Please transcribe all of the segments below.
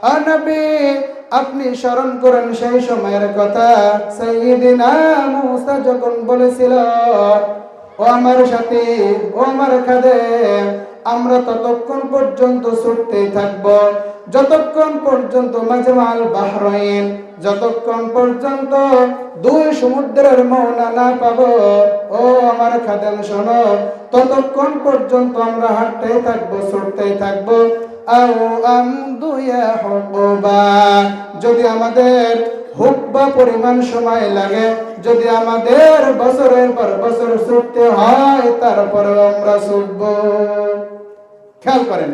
নবী, আপনি স্মরণ করেন সেই সময়ের কথা, সাইয়্যিদিনা মূসা যখন বলেছিল, ও আমার সাথী, ও আমার খাদেম, আমরা ততক্ষণ পর্যন্ত ছুটতেই থাকব যতক্ষণ পর্যন্ত মাজমাল বাহরাইন, যতক্ষণ পর্যন্ত দুই সমুদ্রের মোহনা না পাবো। ও আমার খাদেম শোনো, ততক্ষণ পর্যন্ত আমরা হাঁটতেই থাকবো, ছুটতেই থাকবো। আও আমদু ইয়া হুকবা, যদি আমাদের হুকবা পরিমাণ সময় লাগে, যদি আমাদের বছরের পর বছর ছুটতে হয়, তারপরে আমরা ছুটব। খেয়াল করেন,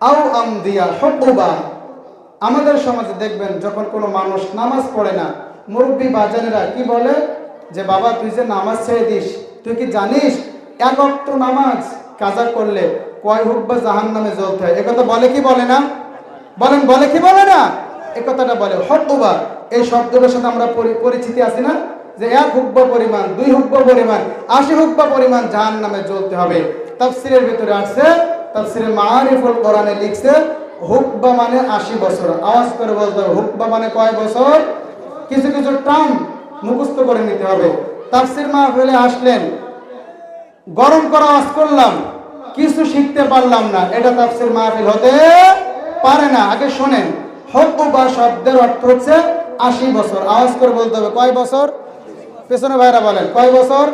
আও আমদিয়া হুকবা। আমাদের সমাজে দেখবেন যখন কোনো মানুষ নামাজ পড়ে না, মুরব্বী বাজানেরা কি বলে যে বাবা তুই যে নামাজ ছেড়ে দিস, তুই কি জানিস এক ওয়াক্ত নামাজ কাজা করলে কয় হুকবা জাহান্নামে জ্বলতে হয়? একথা বলে কি বলে না? বলেন, বলে কি বলে না? এই কথাটা বলে। হুকবা এই শব্দটার সাথে আমরা পরিচিতি আছি না, যে এক হুকবা পরিমাণ, দুই হুকবা পরিমাণ, 80 হুকবা পরিমাণ জাহান্নামে জ্বলতে হবে। তাফসীরের ভিতরে আসছে, তাফসীরে মাআরিফুল কোরআনে লিখছে হুকবা মানে 80 বছর। আওয়াজ করে বলতে হবে হুকবা মানে কয় বছর। কিছু কিছু টার্ম মুখস্থ করে নিতে হবে। তাফসীর মাহফিলে আসলেন, গরম করা আওয়াজ করলাম, কিছু শিখতে পারলাম না, এটা তাফসীর মাহফিল হতে পারে না। আগে শোনেন, হুকবা শব্দের অর্থ হচ্ছে 80 বছর। আওয়াজ করে বলতে হবে কয় বছর। পেছনে ভাইরা বলেন কয় বছর,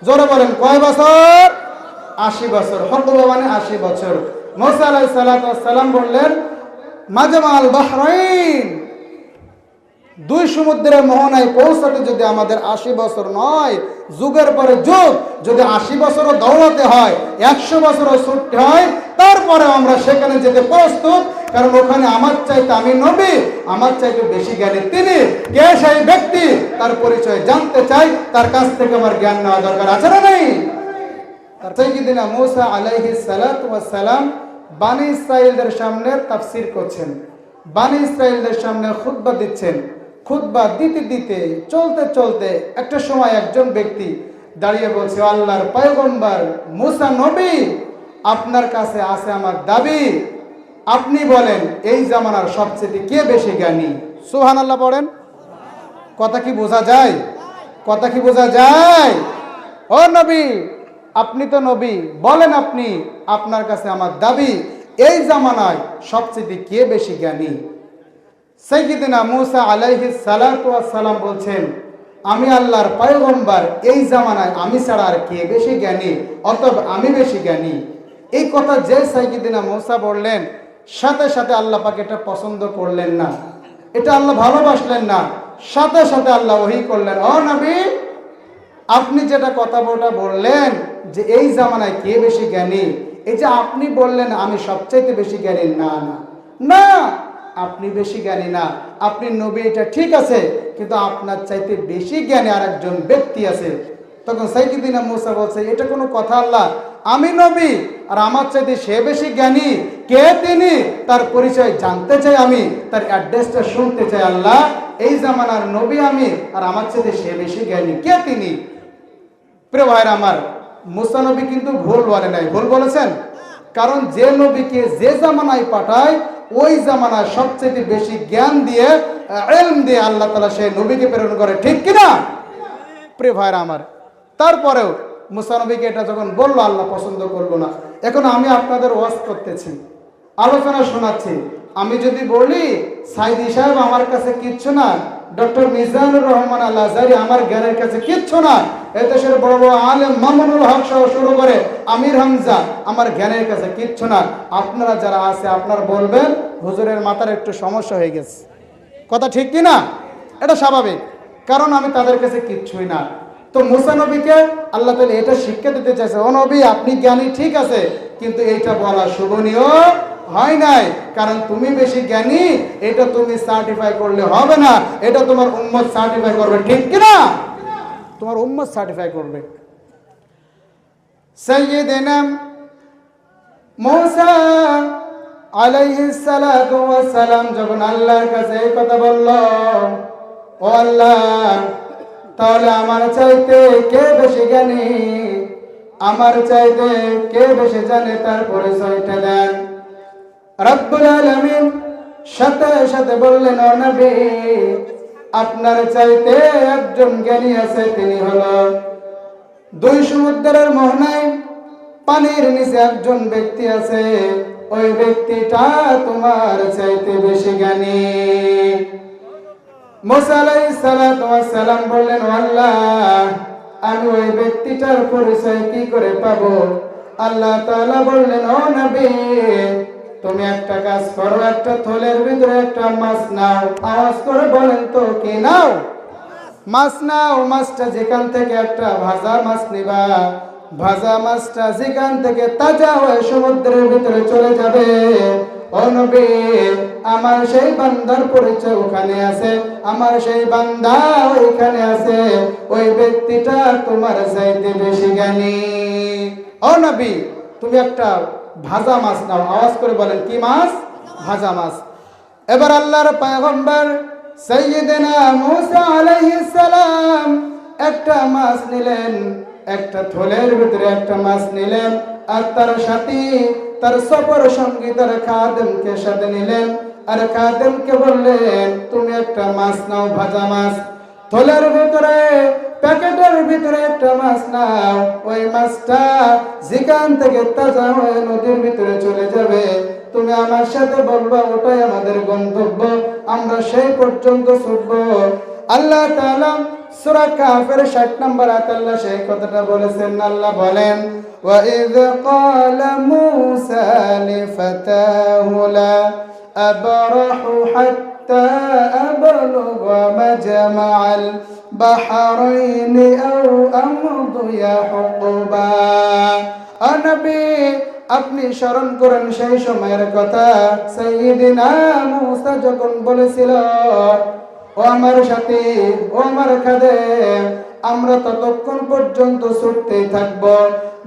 জোরে বলেন কয় বছর। 80 বছর। হুকবা মানে 80 বছর। মূসা আলাইহিস সালাতু ওয়াস সালাম বললেন মাজমাল বাহরাইন, দুই সমুদ্রের মোহনায় পৌঁছাতে যদি আমাদের 80 বছর নয়, যুগের পরে যুগ যদি 80 বছরও দৌড়াতে হয়, 100 বছরও ছুটতে হয়, তারপরে আমরা সেখানে যেতে প্রস্তুত। কারণ ওখানে আমার চাইতে, আমি নবী, আমার চাইতে বেশি জ্ঞানী তিনি। কে সেই ব্যক্তি, তার পরিচয় জানতে চাই, তার কাছ থেকে আমার জ্ঞান নেওয়া দরকার আছে না নেই? সাইয়্যিদিনা মূসা আলাইহিস সালাতু ওয়াস সালাম বনী ইসরাঈলদের সামনে তাফসীর করছেন, বনী ইসরাঈলদের সামনে খুতবা দিচ্ছেন। খুতবা দিতে দিতে, চলতে চলতে একটা সময় একজন ব্যক্তি দাঁড়িয়ে বলছে, আল্লাহর পয়গম্বর মূসা নবী, আপনার কাছে আছে আমার দাবি, আপনি বলেন এই জামানার সবচেয়ে কে বেশি জ্ঞানী? সুবহানাল্লাহ পড়েন। কথা কি বোঝা যায়? কথা কি বোঝা যায়? ও নবী, আপনি তো নবী, বলেন আপনি, আপনার কাছে আমার দাবি, এই জামানায় সবচেয়ে কে বেশি জ্ঞানী? সাইয়্যিদিনা মূসা আলাইহিস সালাতু ওয়াস সালাম বলছেন, আমি আল্লাহর পয়গম্বর, এই জামানায় আমি ছাড়া আর কে বেশি জ্ঞানী? অতএব আমি বেশি জ্ঞানী। এই কথা যে সাইয়্যিদিনা মূসা বললেন, সাথে সাথে আল্লাহ পাক এটা পছন্দ করলেন না, এটা আল্লাহ ভালোবাসলেন না। সাথে সাথে আল্লাহ ওহী করলেন, ও নবী, আপনি যেটা কথা বললেন যে এই জামানায় কে বেশি জ্ঞানী, এই যে আপনি বললেন আমি সবচাইতে বেশি জ্ঞানী, না না না, আপনি বেশি জ্ঞানী না, আপনি নবী, এটা ঠিক আছে, কিন্তু আপনার চাইতে বেশি জ্ঞানী আর একজন ব্যক্তি আছে। তখন সাইয়্যিদিনা মূসা বলছে, এটা কোনো কথা আল্লাহ? আমি নবী আর আমার চাইতে সে বেশি জ্ঞানী, কে তিনি? তার পরিচয় জানতে চাই, আমি তার অ্যাড্রেসটা শুনতে চাই। আল্লাহ, এই জামানার নবী আমি আর আমার চাইতে সে বেশি জ্ঞানী, কে তিনি? প্রিয় ভাইরা আমার, মূসা নবী কিন্তু ভুল বলে নাই। ভুল বলেছেন? কারণ যে নবীকে যে জামানায় পাঠায়, ওই জামানায় সবচেয়ে বেশি জ্ঞান দিয়ে, ইলম দিয়ে আল্লাহ তাআলা সেই নবীকে প্রেরণ করে, ঠিক কিনা? প্রিয় ভাইরা আমার, তারপরেও মূসা নবীকে এটা যখন বললো, আল্লাহ পছন্দ করলো না। এখন আমি আপনাদের ওয়াজ করতেছি, আলোচনা শোনাচ্ছি, আমি যদি বলি সাইদি সাহেব আমার কাছে কিচ্ছু না, ডক্টর মিজানুর রহমান আল আজহারী আমার জ্ঞানের কাছে কিচ্ছু না, এদেশের বড় বড় আলেম মামুনুল হক সহ শুরু করে আমির হামজা আমার জ্ঞানের কাছে কিচ্ছু না, আপনারা যারা আছে আপনারা বলবেন হুজুরের মাথার একটু সমস্যা হয়ে গেছে। কথা ঠিক কি না? এটা স্বাভাবিক, কারণ আমি তাদের কাছে কিচ্ছুই না। তো মূসা নবীকে আল্লাহ তাআলা এটা শিক্ষা দিতে চাইছে, ও নবী, আপনি জ্ঞানী ঠিক আছে, কিন্তু এইটা বলা শোভনীয় হয় নাই, কারণ তুমি বেশি জ্ঞানী, এটা তুমি সার্টিফাই করলে হবে না, এটা তোমার উম্মত সার্টিফাই করবে, ঠিক কিনা? তোমার উম্মত সার্টিফাই করবে। সাইয়্যিদিনা মূসা আলাইহিস সালাতু ওয়াস সালাম যখন আল্লাহর কাছে এই কথা বলল, ও আল্লাহ, তাহলে আমার চাইতে কে বেশি জ্ঞানী, আমার চাইতে কে বেশি জানে, তার পরিচয়টা দেন। রব্বুল আলামিন সাথে সাথে বললেন, ও নবী, আপনার চাইতে একজন জ্ঞানী আছে, তিনি হলো দুই সমুদ্রের মোহনায় পানির নিচে একজন ব্যক্তি আছে, ওই ব্যক্তিটা তোমার চাইতে বেশি জ্ঞানী। মুসা আলাইহিস সালাতু ওয়াস সালাম বললেন, আল্লাহ, আমি ওই ব্যক্তিটার পরিচয় কি করে পাবো? আল্লাহ তাআলা বললেন, ও নবী, তুমি একটা কাজ করো, একটা থলের ভিতরে একটা মাছ নাও। আওয়াজ করে বলেন তো, কি নাও? মাছ নাও। মাছটা যেখান থেকে একটা ভাজা মাছ নিবা, ভাজা মাছটা যেখান থেকে তাজা হয়ে সমুদ্রের ভিতরে চলে যাবে, ও নবী, আমার সেই বান্দার পরিচয় ওখানে আছে, আমার সেই বান্দা ওইখানে আছে, ওই ব্যক্তিটা তোমার চাইতে বেশি জ্ঞানী। ও নবী, তুমি একটা ভাজা মাছ নাও। আওয়াজ করে বলেন, কি মাছ? ভাজা মাছ। এবার আল্লাহর পয়গম্বর সাইয়্যিদিনা মূসা আলাইহিস সালাম একটা মাছ নিলেন, একটা থলের ভিতরে একটা মাছ নিলেন, আর তার সাথী, তার সফর সঙ্গী, তার খাদেমকে সাথে নিলেন, আর খাদেমকে বললেন, তুমি একটা মাছ নাও, ভাজা মাছ। থলের ভিতরে, প্যাকেটের ভিতরে একটা মাছ নাও। ওই মাছটা যেখান থেকে তাজা হয়ে নদীর ভিতরে চলে যাবে, তুমি আমার সাথে বলবা, ওটাই আমাদের গন্তব্য, আমরা সেই পর্যন্ত ছুটবো। আল্লাহ তাআলা সূরা কাফের 60 নম্বর আয়াতে আল্লাহ সেই কথাটা বলেছেন। আল্লাহ বলেন, ওয়া ইয ক্বালা মূসা লিফাতাহু লা আবরাহু হাত্তা আবলুগা মাজমাআল বাহরাইনি আও আমদিয়া হুকবা। ও নবী, আপনি স্মরণ করেন সেই সময়ের কথা, সাইয়্যিদিনা মূসা যখন বলেছিল, ও আমার সাথী, ও আমার খাদেম, আমরা ততক্ষণ পর্যন্ত ছুটতেই থাকব,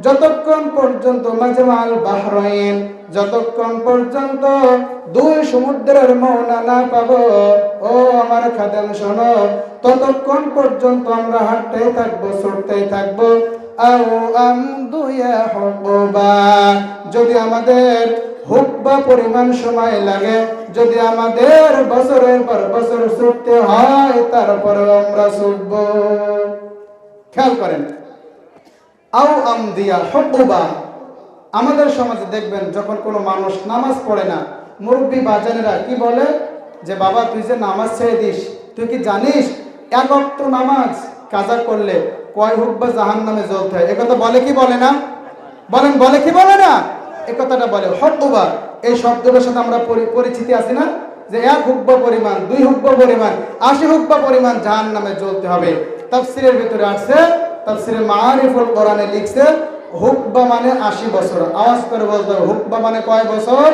যতক্ষণ পর্যন্ত মাজমাল বাহরাইন, যতক্ষণ পর্যন্ত দুই সমুদ্রের মোহনা না পাবো। ও আমার খাদেম শোনো, ততক্ষণ পর্যন্ত আমরা হাঁটতেই থাকবো, ছুটতেই থাকবো। আও আমদুয়া হুকবা, যদি আমাদের হুকবা পরিমাণ সময় লাগে, যদি আমাদের বছরের পর বছর ছুটতে হয়, তারপরে আমরা ছুটব। খেয়াল করেন, আও আমদিয়া হুকবা। আমাদের সমাজে দেখবেন, যখন কোনো মানুষ নামাজ পড়ে না, মুরব্বী বাজানেরা কি বলে, যে বাবা, তুই যে নামাজ ছেড়ে দিস, তুই কি জানিস এক ওয়াক্ত নামাজ কাজা করলে কয় হুকবা জাহান্নামে জ্বলতে হয়? একথা বলে কি বলে না? বলেন, বলে কি বলে না? এই কথাটা বলে। হুকবা, এই শব্দটার সাথে আমরা পরিচিতি আছি না, যে এক হুকবা পরিমাণ, দুই হুকবা পরিমাণ, 80 হুকবা পরিমাণ জাহান্নামে জ্বলতে হবে। তাফসীরের ভিতরে আসছে, তাফসীরে মাআরিফুল কোরআনে লিখছে, হুকবা মানে 80 বছর। আওয়াজ করে বলতে হবে, হুকবা মানে কয় বছর?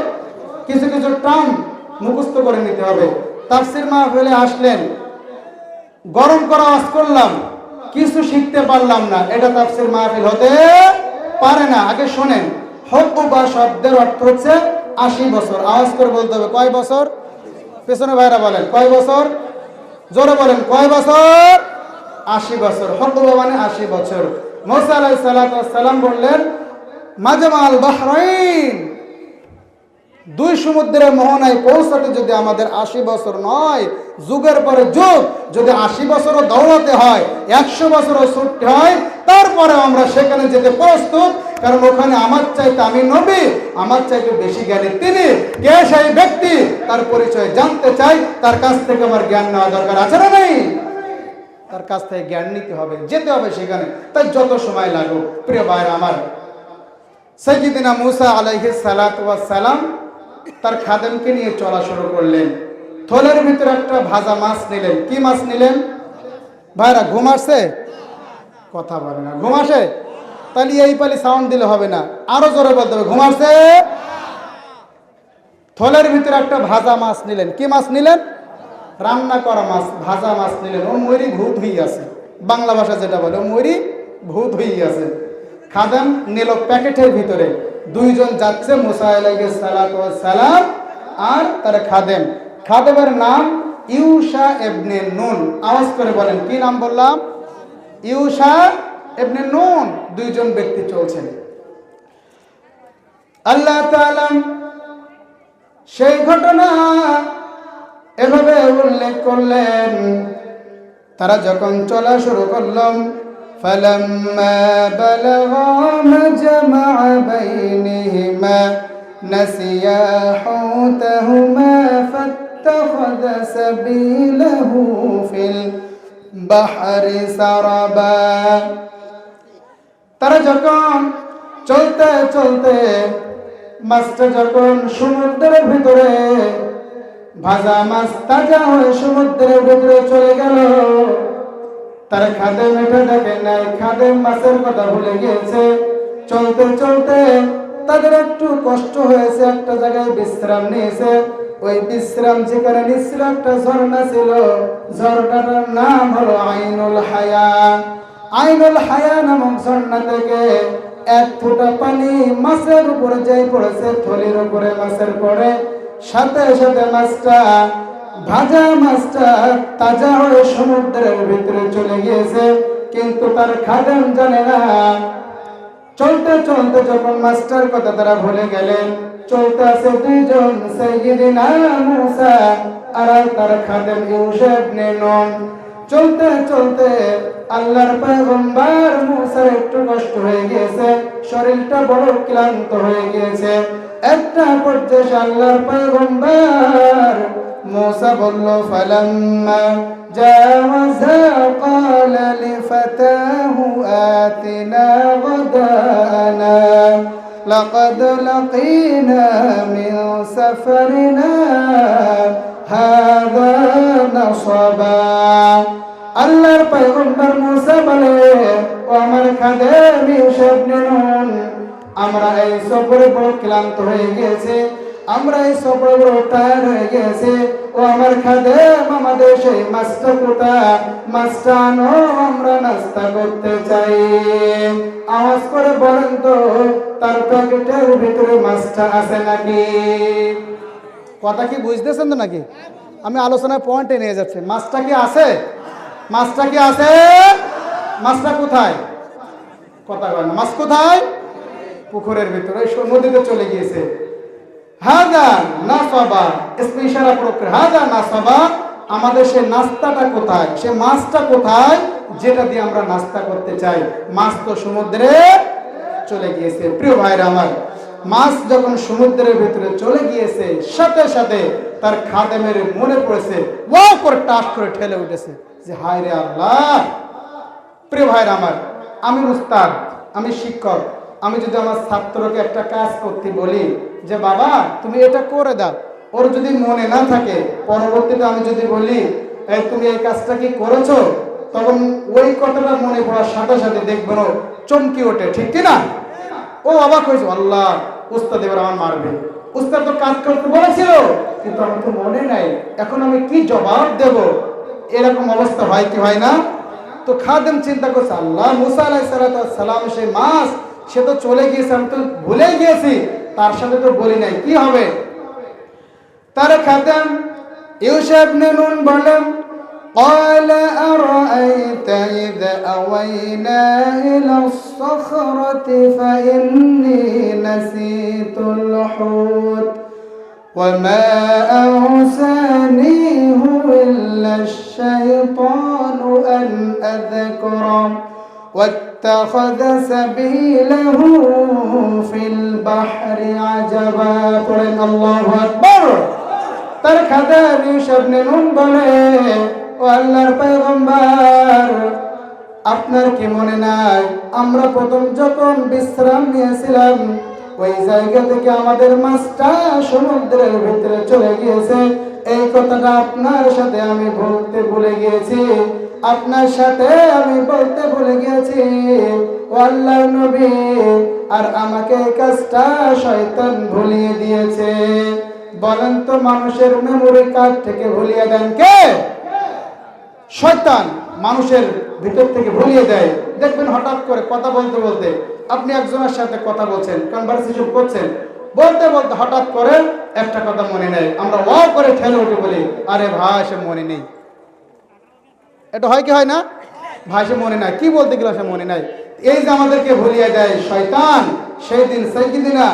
কিছু কিছু টার্ম মুখস্থ করে নিতে হবে। তাফসীর মাহফিলে আসলেন, গরম করা আওয়াজ করলাম, কিছু শিখতে পারলাম না, এটা তাফসীর মাহফিল হতে পারে না। আগে শোনেন, হুকবা শব্দের অর্থ হচ্ছে 80 বছর। আওয়াজ করে বলতে হবে, কয় বছর? পেছনে ভাইরা বলেন, কয় বছর? জোরে বলেন, কয় বছর? 80 বছর। হুকবা মানে 80 বছর। মূসা আলাইহিস সালাম বললেন, মাজমাল বাহরাইন, দুই সমুদ্রের মোহনায় পৌঁছাতে যদি আমাদের 80 বছর নয়, যুগের পরে যুগ, যদি 80 বছরও দৌড়াতে হয়, 100 বছরও ছুটতে হয়, তারপরে আমরা সেখানে যেতে প্রস্তুত। কারণ ওখানে আমার চাইতে, আমি নবী, আমার চাইতে বেশি জ্ঞানী তিনি। কে সেই ব্যক্তি? তার পরিচয় জানতে চাই, তার কাছ থেকে আমার জ্ঞান নেওয়া দরকার আছে না নেই? তার কাছ থেকে জ্ঞান নিতে হবে, যেতে হবে সেখানে, তাই যত সময় লাগুক। প্রিয় ভাইরা আমার, সাইয়্যিদিনা মূসা আলাইহিস সালাতু ওয়াস সালাম তার খাদেমকে নিয়ে চলা শুরু করলেন। থলের ভিতরে একটা ভাজা মাছ নিলেন। কি মাছ নিলেন ভাইরা? ঘুম আসছে? কথা বলে না। ঘুম আসে? তাহলে এই পালি সাউন্ড দিলে হবে না, আরো জোরে বলতে হবে, ঘুম আসছে? থলের ভিতরে একটা ভাজা মাছ নিলেন। কি মাছ নিলেন? রান্না করা মাছ, ভাজা মাছ নিলেন। ও মরি ভূত হয়ে আছে, বাংলা ভাষা যেটা বলে, ও মরি ভূত হয়ে আছে। খাদেম নিল প্যাকেটের ভিতরে। দুইজন যাচ্ছে, মূসা আলাইহিস সালাতু ওয়াস সালাম আর তার খাদেম। খাদেমের নাম ইউশা ইবনে নুন। আওয়াজ করে বলেন, কি নাম বললাম? ইউশা ইবনে নুন। দুইজন ব্যক্তি চলছেন। আল্লাহ তাআলা সেই ঘটনা এভাবে উল্লেখ করলেন, তারা যখন চলা শুরু করলাম, فلما بلغا مجمع بينهما نسيا حوتهما فاتخذ سبيله في البحر سربا। তারা যখন চলতে চলতে মাছটা যখন সমুদ্রের ভিতরে, ভাজা মাছ তাজা হয়ে সমুদ্রের ভিতরে চলে গেল, তারা খাদেম এটা দেখে নাই, খাদেম মাছের কথা ভুলে গিয়েছে। চলতে চলতে তাদের একটু কষ্ট হয়েছে, একটা জায়গায় বিশ্রাম নিয়েছে। ওই বিশ্রাম যেখানে নিচ্ছিল একটা ঝর্ণা ছিল, ঝর্ণাটার নাম হলো আইনুল হায়া। আইনুল হায়া নামক ঝর্ণা থেকে এক ফোঁটা পানি মাছের উপরে যাই পড়েছে, থলির উপরে মাছের পড়ে, সাথে সাথে মাছটা, ভাজা মাছটা তাজা হয়ে সমুদ্রের ভিতরে চলে গিয়েছে। কিন্তু তার খাদেম জানে না। চলতে চলতে যখন মাছটার কথা তারা ভুলে গেলেন, চলতে আছে দুইজন, সাইয়্যিদিনা মূসা আর তার খাদেম ইউসা ইবনে নুন। চলতে চলতে আল্লাহর পয়গম্বর মূসার একটু কষ্ট হয়ে গিয়েছে, শরীরটা বড় ক্লান্ত হয়ে গিয়েছে। একটা পর্যায়ে আল্লাহর পয়গম্বর মূসা বলল, ফালাম্মা জাওয়াজা ক্বালা লিফাতাহু আতিনা গাদানা লাকাদ লাকিনা মিন সাফারিনা হাযা নাসাবা। আল্লাহর পয়গম্বর মূসা বলে, ও আমার খাদেম ইউসা ইবনে নুন, আমরা এই সফরে বড় ক্লান্ত হয়ে গিয়েছে, আমরা এই সফরে বড় টায়ার্ড হয়ে গিয়েছে। ও আমার খাদেম, আমাদের সেই মাছটা কোথায়? মাছটা আনো, আমরা নাস্তা করতে চাই। আওয়াজ করে বলেন তো, তার প্যাকেটের ভিতরে মাছটা আছে নাকি? কথা কি বুঝতেছেন তো নাকি? আমি আলোচনার পয়েন্টে নিয়ে যাচ্ছি। মাছটা কি আছে? মাছটা কি আছে? মাছটা কোথায়? কথা বলেন, মাছ কোথায়? পুকুরের ভিতরে, নদীতে চলে গিয়েছে। হাদা নাসাবা, ইসমে ইশারা প্রয়োগ, হাদা নাসাবা, আমাদের সে নাস্তাটা কোথায়, সে মাছটা কোথায় যেটা দিয়ে আমরা নাস্তা করতে চাই? মাছ তো সমুদ্রে চলে গিয়েছে। প্রিয় ভাইরা আমার, মাছ যখন সমুদ্রের ভিতরে চলে গিয়েছে, সাথে সাথে তার খাদেমের মনে পড়েছে, ওয়াও করে টাস করে ঠেলে উঠেছে যে হায় রে আল্লাহ। প্রিয় ভাইরা আমার, আমি উস্তাদ, আমি শিক্ষক, আমি যদি আমার ছাত্রকে একটা কাজ করতে বলি যে বাবা তুমি এটা করে দাও, ওর যদি মনে না থাকে, পরবর্তীতে আমি যদি বলি তুমি এই কাজটা কি করেছো, তখন ওই কথাটা মনে পড়ার সাথে সাথে দেখবেন ও চমকি ওঠে, ঠিক কি না? ও অবাক হয়েছে, আল্লাহ উস্তাদ এবার আমার মারবে, উস্তাদ তো কাজ করতে বলেছিল কিন্তু আমার তো মনে নাই, এখন আমি কি জবাব দেব? এরকম অবস্থা হয় কি হয় না? তো খাদেম চিন্তা করছে, আল্লাহ মুসা আলাইহিস সালাম সেই মাছ, সে তো চলে গিয়েছে, আমি তো ভুলে গিয়েছি, তার সাথে তো বলি নাই, কি হবে? তার খাদেম ইউসা ইবনে নুন বলেন, قال أرأيت إذا أوينا إلى الصخرة فإني نسيت الحوت وما أنسانيه إلا الشيطان أن أذكره واتخذ سبيله في البحر عجبا। قرن الله أكبر। তার খাদেম ইউসা ইবনে নুন বলে, ও আল্লাহর পয়গম্বর, আপনার কি মনে নাই আমরা প্রথম যখন বিশ্রাম নিয়েছিলাম ওই জায়গা থেকে আমাদের মাছটা সমুদ্রের ভিতরে চলে গিয়েছে? এই কথাটা আপনার সাথে আমি বলতে ভুলে গিয়েছি, আপনার সাথে আমি বলতে ভুলে গিয়েছি। ও আল্লাহর নবী, আর আমাকে এই কাজটা শয়তান ভুলিয়ে দিয়েছে। বলেন তো, মানুষের মেমোরি কার্ড থেকে ভুলিয়ে দেন কে? শয়তান মানুষের ভিতর থেকে ভুলিয়ে দেয়। দেখবেন হঠাৎ করে কথা বলতে বলতে আপনি একজনের সাথে কথা বলছেন, কনভারসেশন করছেন, বলতে বলতে হঠাৎ করে একটা কথা মনে নেই, আমরা ওয়াও করে ঠেলে উঠে বলি, আরে ভাই সে মনে নেই। এটা হয় কি হয় না? ভাই সে মনে নাই, কি বলতে গেল সে মনে নাই। এই যে আমাদেরকে ভুলিয়ে দেয় শয়তান, সেই দিন সাইয়্যিদিনা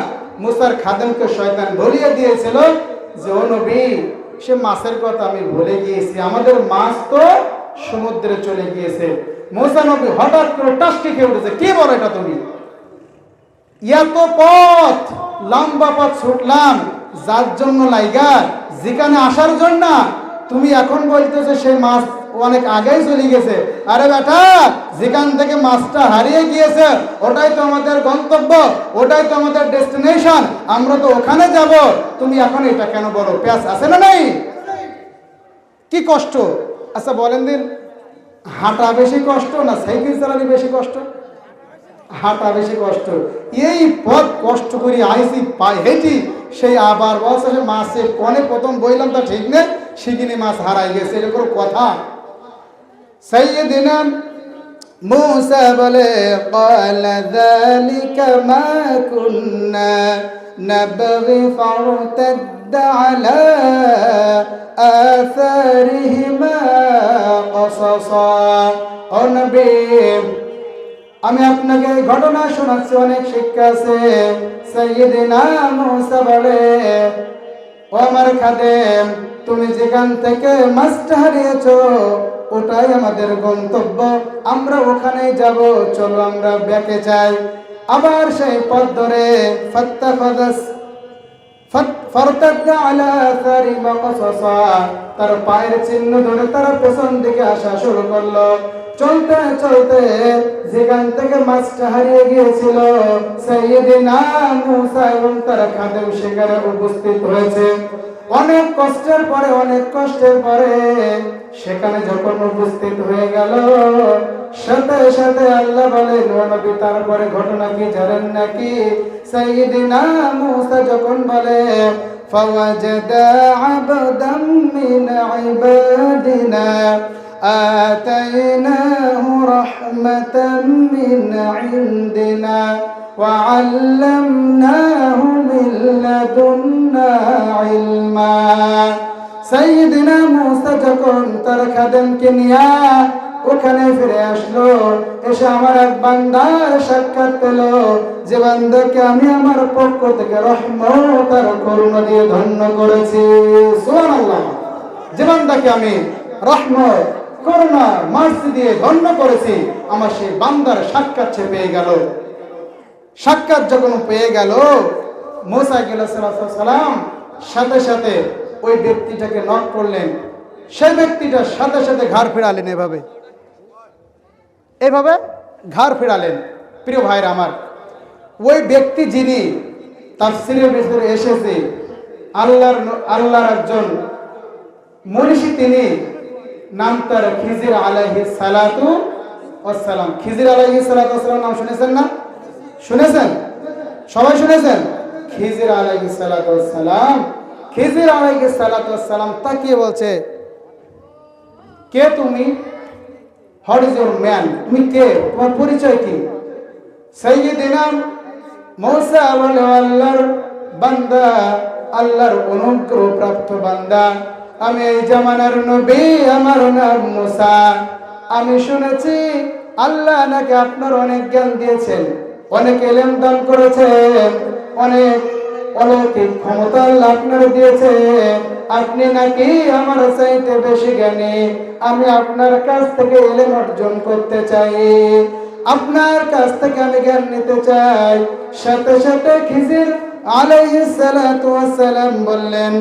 মুসার খাদেমকে শয়তান ভুলিয়ে দিয়েছিল যে ও নবী, সে মাছের কথা আমি ভুলে গিয়েছি, আমাদের মাছ তো সমুদ্রে চলে গিয়েছে। মুসা নবী হঠাৎ করে টাস্টি খেয়ে উঠেছে, কি বলো এটা তুমি? এত পথ, লম্বা পথ ছুটলাম যার জন্য লাইগা, যেখানে আসার জন্য, তুমি এখন বলতেছো সেই মাছ অনেক আগেই চলে গেছে। আরে বেটা, যেখান থেকে মাছটা হারিয়ে গিয়েছে ওটাই তো আমাদের গন্তব্য, ওটাই তো আমাদের ডেস্টিনেশন, আমরা তো ওখানে যাব, তুমি এখন এটা কেন বলো? পেঁয়াজ আছে না নাই? কি কষ্ট? আচ্ছা বলেন দিন, হাঁটা বেশি কষ্ট না সাইকেল চালানো বেশি কষ্ট? হাঁটা বেশি কষ্ট। এই পথ কষ্ট করে আইসি পাই হেঁটি, সেই আবার বলছে মাছের কনে প্রথম বইলাম তা ঠিক নেই, সেখানে মাছ হারাই গেছে, এটা কোনো কথা? সাইয়েদিনা মুসা বলে ক্বালা যালিকা মা কুন্না নাবগি ফারতাদ্দা আলা আসারিহিমা কসাসা। ও নবী, আমি আপনাকে ঘটনা শোনাচ্ছি, অনেক শিক্ষা আছে। সাইয়েদিনা মুসা বলে, ও আমার খাদেম, তুমি যেখান থেকে মাছটা হারিয়েছো ওটাই আমাদের গন্তব্য, আমরা ওখানেই যাব, চলো আমরা ব্যাকে যাই। আবার সেই পথ ধরে তার পায়ের চিহ্ন ধরে তারা পেছন দিকে আসা শুরু করলো। চলতে চলতে যেখান থেকে মাছটা হারিয়ে গিয়েছিল, সাইয়েদিনা মুসা এবং তার খাদেম সেখানে উপস্থিত হয়েছে। অনেক কষ্টের পরে সেখানে যখন উপস্থিত হয়ে গেল, সাথে সাথে আল্লাহ বলেন, ও নবী, তারপরে ঘটনা কি জানেন নাকি? সাইয়েদিনা মুসা যখন বলে, ফাওয়াজাদা আবদাম মিন ইবাদিনা আতাইনাহু রাহমাতাম মিন ইনদিনা ওয়া আল্লামনাহু মিন লাদুন্না ইলমা। সাইয়েদিনা মুসা যখন তার খাদেমকে নিয়ে ওখানে ফিরে আসলো, এসে আমার এক বান্দার সাক্ষাৎ পেল, যে বান্দাকে আমি আমার পক্ষ থেকে রহমত আর করুণা দিয়ে ধন্য করেছি। সুবহানাল্লাহ। যে বান্দাকে আমি রহমত, করুণা, মার্সি দিয়ে ধন্য করেছি, আমার সেই বান্দার সাক্ষাৎ সে পেয়ে গেল। সাক্ষাৎ যখন পেয়ে গেল, মুসা আলাইহিস সালাম সাথে সাথে ওই ব্যক্তিটাকে নক করলেন। সেই ব্যক্তিটার সাথে সাথে ঘাড় ফেরালেন, এভাবে ঘাড় ফেরালেন। প্রিয় ভাইরা আমার, ওই ব্যক্তি যিনি তাফসীরের ভিতরে এসেছে, আল্লাহর একজন মনীষী, তিনি নাম তার খিজির আলাইহিস সালাতু ওয়াস সালাম। খিজির আলাইহিস সালাতু ওয়াস সালাম নাম শুনেছেন না? শুনেছেন? সবাই শুনেছেন? খিজির আলাইহিস সালাতু ওয়াস সালাম, খিজির আলাইহিস সালাতু ওয়াস সালাম তাকিয়ে বলছে, কে তুমি? What is your man? তুমি কে? তোমার পরিচয় কি? সাইয়েদিনা মুসা বলে, আল্লাহর বান্দা, আল্লাহর অনুগ্রহ প্রাপ্ত বান্দা, আমি এই জামানার নবী, আমার নাম মুসা। আমি শুনেছি আল্লাহ নাকি আপনার অনেক জ্ঞান দিয়েছেন, অনেক ইলম দান করেছেন, অনেক অলৌকিক ক্ষমতা আল্লাহ আপনার দিয়েছে, আপনি নাকি আমার চাইতে বেশি জ্ঞানী। আমি আপনার কাছ থেকে ইলম অর্জন করতে চাই, আপনার কাছ থেকে আমি জ্ঞান নিতে চাই। সাথে সাথে খিজির আলাইহিস সালাতু ওয়াস সালাম বললেন,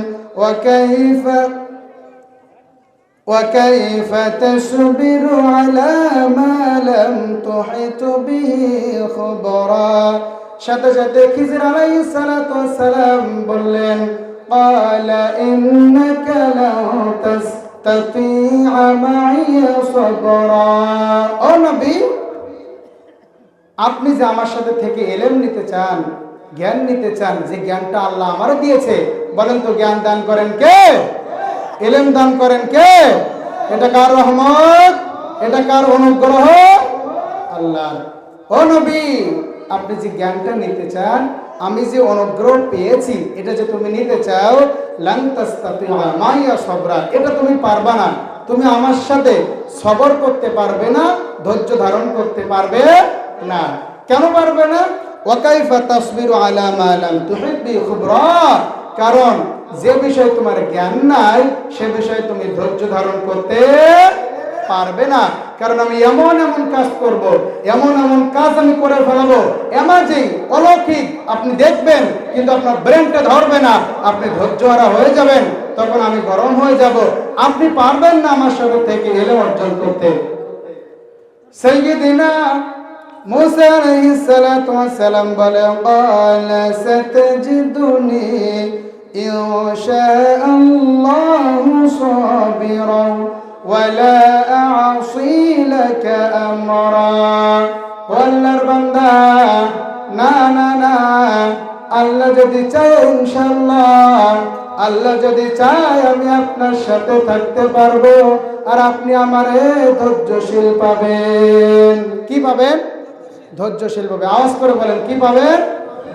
وكيف تصبر على ما لم تحط به خبرا। সাথে সাথে খিজির আলাইহিস সালাতু ওয়াস সালাম বললেন, ক্বালা ইন্নাকা লা তাসতাতি'আ মা'ইয়া সাবরা। ও নবী, আপনি যে আমার সাথে থেকে ইলম নিতে চান, জ্ঞান নিতে চান, যে জ্ঞানটা আল্লাহ আমারে দিয়েছে, বলেন তো জ্ঞান দান করেন কে? ইলম দান করেন কে? এটা কার রহমত? এটা কার অনুগ্রহ? আল্লাহর। ও নবী, আপনি যে জ্ঞানটা নিতে চান, আমি যে অনুগ্রহ পেয়েছি, এটা যে তুমি নিতে চাও, লান তাসতাতি'আ মা'ইয়া সাবরা, এটা তুমি পারবে না, তুমি আমার সাথে সবর করতে পারবে না, ধৈর্য ধারণ করতে পারবে না। কেন পারবে না? ওয়া কাইফা তাসবিরু আলা মা লাম তুহিত বিহি খুবরা, কারণ যে বিষয়ে তোমার জ্ঞান নাই সে বিষয়ে তুমি ধৈর্য ধারণ করতে পারবে না। কারণ আমি এমন এমন কাজ করব, এমন এমন কাজ আমি করে ফেলাবো, এমাজিং অলৌকিক আপনি দেখবেন, কিন্তু আপনার ব্রেনটা ধরবে না, আপনি ধৈর্যহারা হয়ে যাবেন, তখন আমি গরম হয়ে যাব, আপনি পারবেন না আমার সাথে থেকে এলে অর্জন করতে। সাইয়্যিদিনা মুসা আলাইহিস সালাতু ওয়াস সালাম বলে, ক্বালা সাতাজিদুনি ইনশাআল্লাহু সাবিরান ওয়ালা আ'সি লাকা আমরা। আল্লাহর বান্দা, না না না, আল্লাহ যদি চায় ইনশাআল্লাহ, আল্লাহ যদি চায় আমি আপনার সাথে থাকতে পারবো, আর আপনি আমারে ধৈর্যশীল পাবেন। কি পাবেন? ধৈর্যশীল পাবেন। আওয়াজ করে বলেন, কি পাবেন?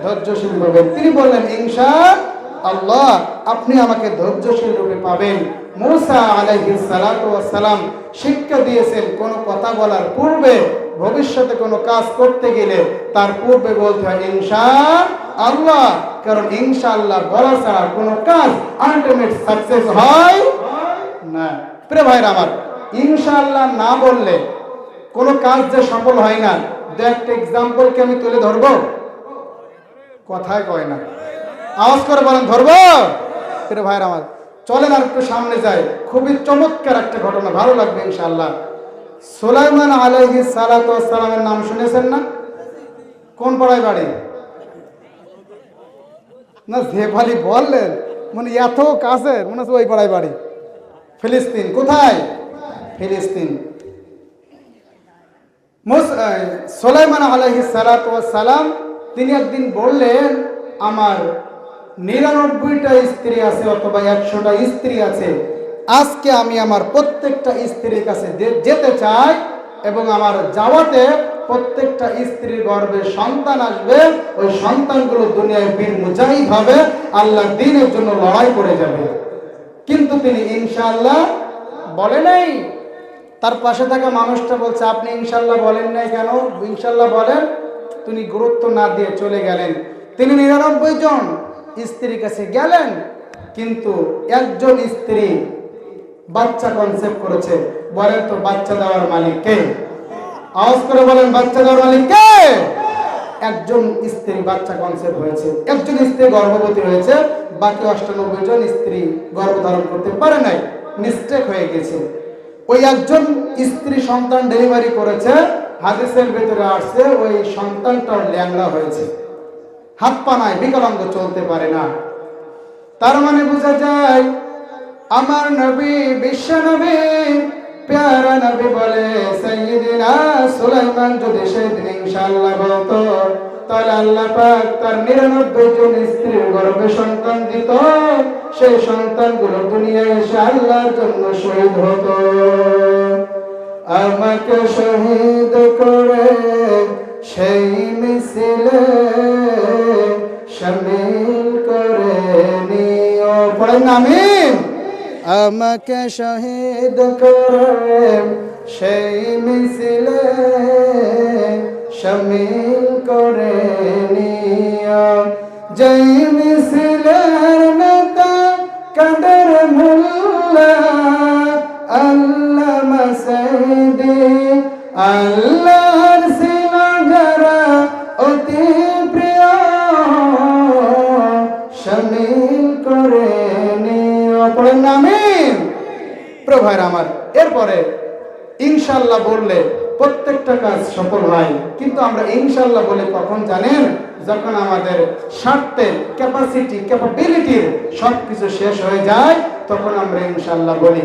ধৈর্যশীল পাবেন। তিনি বললেন ইনশাআল্লাহ আপনি আমাকে ধৈর্যশীল রূপে পাবেন। মুসা আলাইহিস সালাতু ওয়াস সালাম শিক্ষা দিয়েছেন, কোনো কথা বলার পূর্বে, ভবিষ্যতে কোনো কাজ করতে গেলে তার পূর্বে বলতে হয় ইনশাআল্লাহ। কারণ ইনশাআল্লাহ বলা ছাড়া কোনো কাজ আলটিমেট সাকসেস হয় না। প্রিয় ভাইরা আমার, ইনশাআল্লাহ না বললে কোনো কাজ যে সফল হয় না। দু একটা এক্সাম্পলকে আমি তুলে ধরবো, কথাই কয় না, আওয়াজ করে বলেন ধরবো। প্রিয় ভাইরা আমার, চলেন আর একটু সামনে যাই। খুবই চমৎকার একটা ঘটনা, ভালো লাগবে ইনশাআল্লাহ। সুলাইমান আলাইহিস সালাতু ওয়াস সালামের নাম শুনেছেন না? কোন পাড়ায় বাড়ি? না যে ভালি বললেন, মানে এত কাছে মনে হচ্ছে ওই পাড়ায় বাড়ি। ফিলিস্তিন। কোথায়? ফিলিস্তিন। সুলাইমান আলাইহিস সালাতু ওয়াস সালাম তিনি একদিন বললেন, আমার 99টা স্ত্রী আছে অথবা 100টা স্ত্রী আছে, আজকে আমি আমার প্রত্যেকটা স্ত্রীর কাছে যেতে চাই, এবং আমার যাওয়াতে প্রত্যেকটা স্ত্রীর গর্ভে সন্তান আসবে, ওই সন্তানগুলো দুনিয়ায় বীর মুজাহিদ হবে, আল্লাহর দ্বীনের জন্য লড়াই করে যাবে। কিন্তু তিনি ইনশাআল্লাহ বলে নাই। তার পাশে থাকা মানুষটা বলছে, আপনি ইনশাআল্লাহ বলেন নাই কেন? ইনশাআল্লাহ বলেন। তিনি গুরুত্ব না দিয়ে চলে গেলেন। তিনি 99 জন স্ত্রীর কাছে গেলেন, কিন্তু একজন স্ত্রী বাচ্চা কনসেপ্ট করেছে। বলেন তো বাচ্চা দেওয়ার মালিক কে? আওয়াজ করে বলেন, বাচ্চা দেওয়ার মালিক কে? একজন স্ত্রী বাচ্চা কনসেপ্ট হয়েছে, একজন স্ত্রী গর্ভবতী হয়েছে, বাকি 98 জন স্ত্রী গর্ভধারণ করতে পারে নাই, মিস্টেক হয়ে গেছে। ওই একজন স্ত্রী সন্তান ডেলিভারি করেছে, হাদিসের ভিতরে আসছে ওই সন্তানটার ল্যাংড়া হয়েছে, হাত পা নাই, বিকলাঙ্গ, চলতে পারে না। তার মানে বোঝা যায় আমার নবী, বিশ্ব নবী, প্যারা নবী বলে, সাইয়্যিদিনা সুলাইমান যদি সেদিন ইনশাআল্লাহ বলতো, তাহলে আল্লাহ পাক তার 99 জন স্ত্রীর গর্ভে সন্তান দিত, সেই সন্তানগুলো দুনিয়ায় এসে আল্লাহর জন্য শহীদ হতো। আমাকে শহীদ করে সেই মিছিলে শামিল করে নিও। পড়েন আমিন। আমাকে শহীদ করে সেই মিছিলে শামিল করে নিও। যেই মিছিলের নেতা কাদের মোল্লা আল্লামা সাইয়্যিদি, আল্লাহর সিনাগারা অতি প্রিয়, শামিল করে নিও। পড়েন আমিন। প্রিয় ভাইরা আমার, এরপরে ইনশাআল্লাহ বললে প্রত্যেকটা কাজ সফল হয়। কিন্তু আমরা ইনশাআল্লাহ বলে কখন জানেন? যখন আমাদের স্বার্থের, ক্যাপাসিটি, ক্যাপাবিলিটির সবকিছু শেষ হয়ে যায়, তখন আমরা ইনশাআল্লাহ বলি।